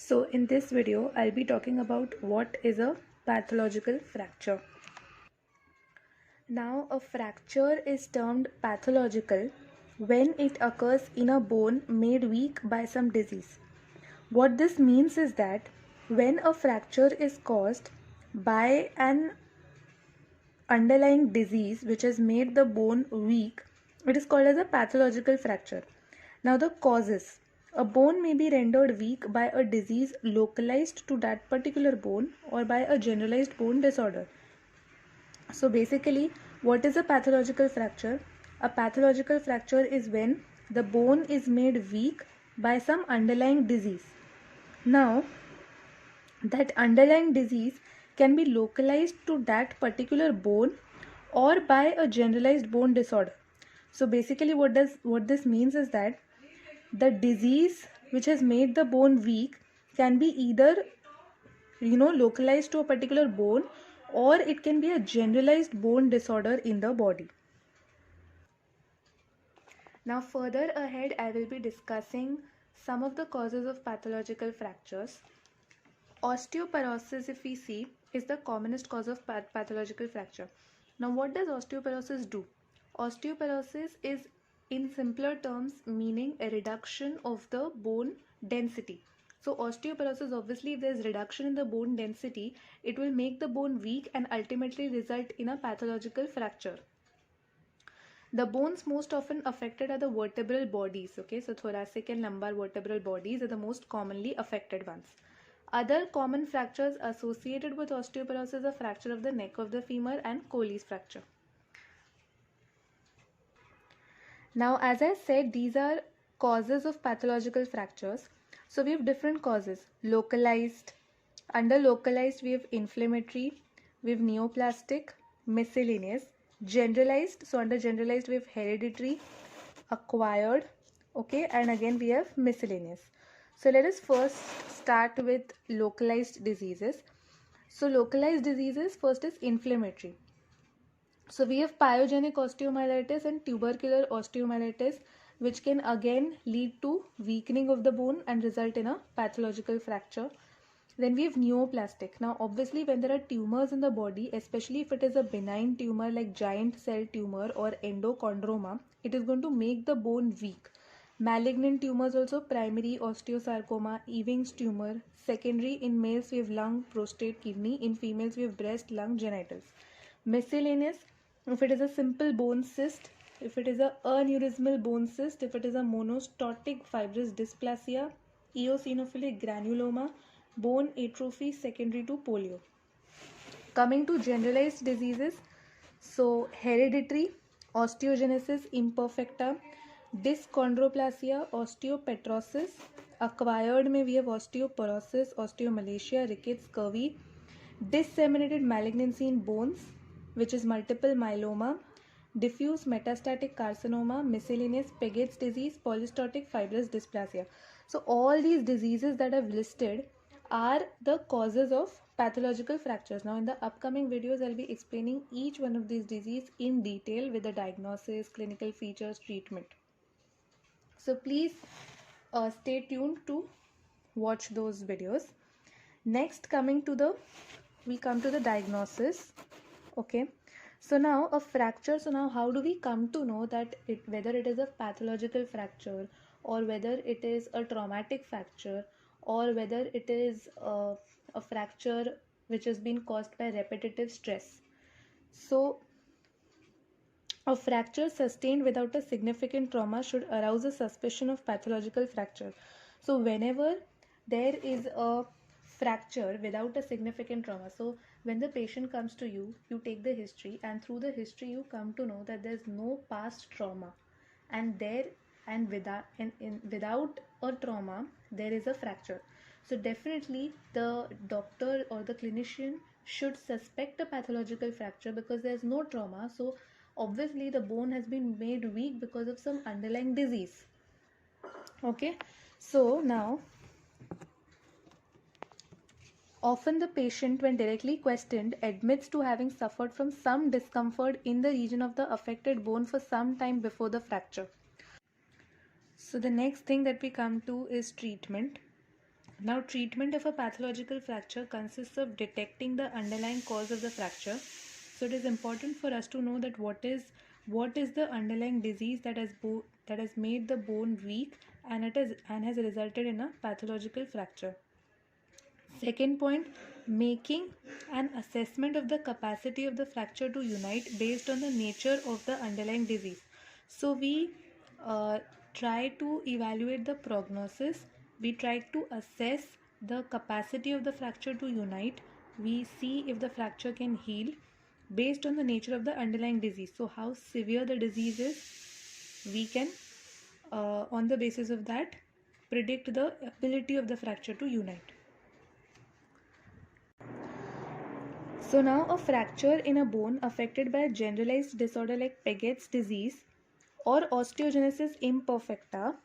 So in this video, I'll be talking about what is a pathological fracture. Now, a fracture is termed pathological when it occurs in a bone made weak by some disease. What this means is that when a fracture is caused by an underlying disease which has made the bone weak, it is called as a pathological fracture. Now, the causes. A bone may be rendered weak by a disease localized to that particular bone or by a generalized bone disorder. So basically, what is a pathological fracture? A pathological fracture is when the bone is made weak by some underlying disease. Now, that underlying disease can be localized to that particular bone or by a generalized bone disorder. So basically what this means is that the disease which has made the bone weak can be either localized to a particular bone, or it can be a generalized bone disorder in the body. Now further ahead, I will be discussing some of the causes of pathological fractures. Osteoporosis, if we see, is the commonest cause of pathological fracture. Now what does osteoporosis do? Osteoporosis is, in simpler terms, meaning a reduction of the bone density. So osteoporosis, obviously if there is reduction in the bone density, it will make the bone weak and ultimately result in a pathological fracture. The bones most often affected are the vertebral bodies. Okay, so thoracic and lumbar vertebral bodies are the most commonly affected ones. Other common fractures associated with osteoporosis are fracture of the neck of the femur and Colles fracture. Now, as I said, these are causes of pathological fractures. So we have different causes. Localized. Under localized, we have inflammatory, we have neoplastic, miscellaneous. Generalized. So under generalized, we have hereditary, acquired, okay, and again we have miscellaneous. So let us first start with localized diseases. So localized diseases, first is inflammatory. So we have pyogenic osteomyelitis and tubercular osteomyelitis, which can again lead to weakening of the bone and result in a pathological fracture. Then we have neoplastic. Now obviously when there are tumors in the body, especially if it is a benign tumor like giant cell tumor or endochondroma, it is going to make the bone weak. Malignant tumors also, primary osteosarcoma, Ewing's tumor. Secondary, in males we have lung, prostate, kidney. In females we have breast, lung, genitals. Miscellaneous, if it is a simple bone cyst, if it is a aneurysmal bone cyst, if it is a monostotic fibrous dysplasia, eosinophilic granuloma, bone atrophy secondary to polio. Coming to generalized diseases, so hereditary, osteogenesis imperfecta, dyschondroplasia, osteopetrosis. Acquired में we have osteoporosis, osteomalacia, rickets, scurvy. Disseminated malignancy in bones, which is multiple myeloma, diffuse metastatic carcinoma, miscellaneous Paget's disease, polystotic fibrous dysplasia. So all these diseases that I've listed are the causes of pathological fractures. Now in the upcoming videos, I'll be explaining each one of these diseases in detail with the diagnosis, clinical features, treatment. So please stay tuned to watch those videos. Next, we come to the diagnosis. Okay, so now a fracture. So now how do we come to know that whether it is a pathological fracture or whether it is a traumatic fracture or whether it is a fracture which has been caused by repetitive stress? So a fracture sustained without a significant trauma should arouse a suspicion of pathological fracture. So whenever there is a fracture without a significant trauma, so when the patient comes to you, you take the history, and through the history you come to know that there's no past trauma, and without a trauma there is a fracture. So definitely the doctor or the clinician should suspect a pathological fracture because there's no trauma. So obviously the bone has been made weak because of some underlying disease. Okay, so now often the patient, when directly questioned, admits to having suffered from some discomfort in the region of the affected bone for some time before the fracture. So the next thing that we come to is treatment. Now, treatment of a pathological fracture consists of detecting the underlying cause of the fracture. So, it is important for us to know that what is the underlying disease that has made the bone weak and has resulted in a pathological fracture. Second point, making an assessment of the capacity of the fracture to unite based on the nature of the underlying disease. So we try to evaluate the prognosis, we try to assess the capacity of the fracture to unite, we see if the fracture can heal based on the nature of the underlying disease. So how severe the disease is, we can on the basis of that predict the ability of the fracture to unite. So now a fracture in a bone affected by a generalized disorder like Paget's disease or osteogenesis imperfecta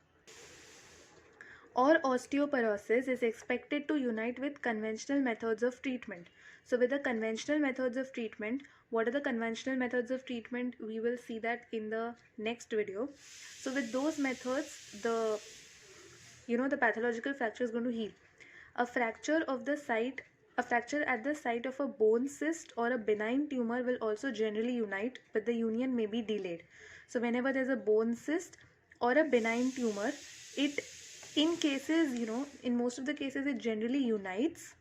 or osteoporosis is expected to unite with conventional methods of treatment. So with the conventional methods of treatment, what are the conventional methods of treatment? We will see that in the next video. So with those methods, the pathological fracture is going to heal. A fracture at the site of a bone cyst or a benign tumor will also generally unite, but the union may be delayed. So whenever there's a bone cyst or a benign tumor, it in most of the cases it generally unites,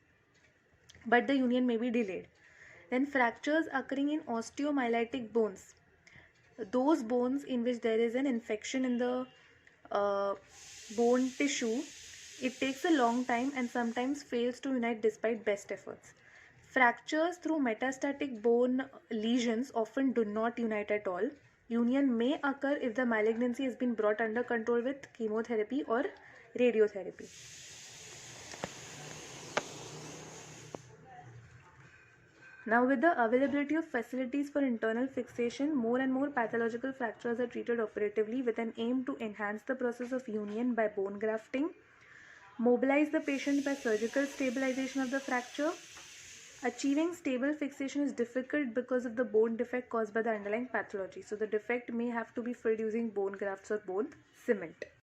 but the union may be delayed. Then fractures occurring in osteomyelitic bones, those bones in which there is an infection in the uh, bone tissue, it takes a long time and sometimes fails to unite despite best efforts. Fractures through metastatic bone lesions often do not unite at all. Union may occur if the malignancy has been brought under control with chemotherapy or radiotherapy. Now, with the availability of facilities for internal fixation, more and more pathological fractures are treated operatively with an aim to enhance the process of union by bone grafting, mobilize the patient by surgical stabilization of the fracture. Achieving stable fixation is difficult because of the bone defect caused by the underlying pathology. So, the defect may have to be filled using bone grafts or bone cement.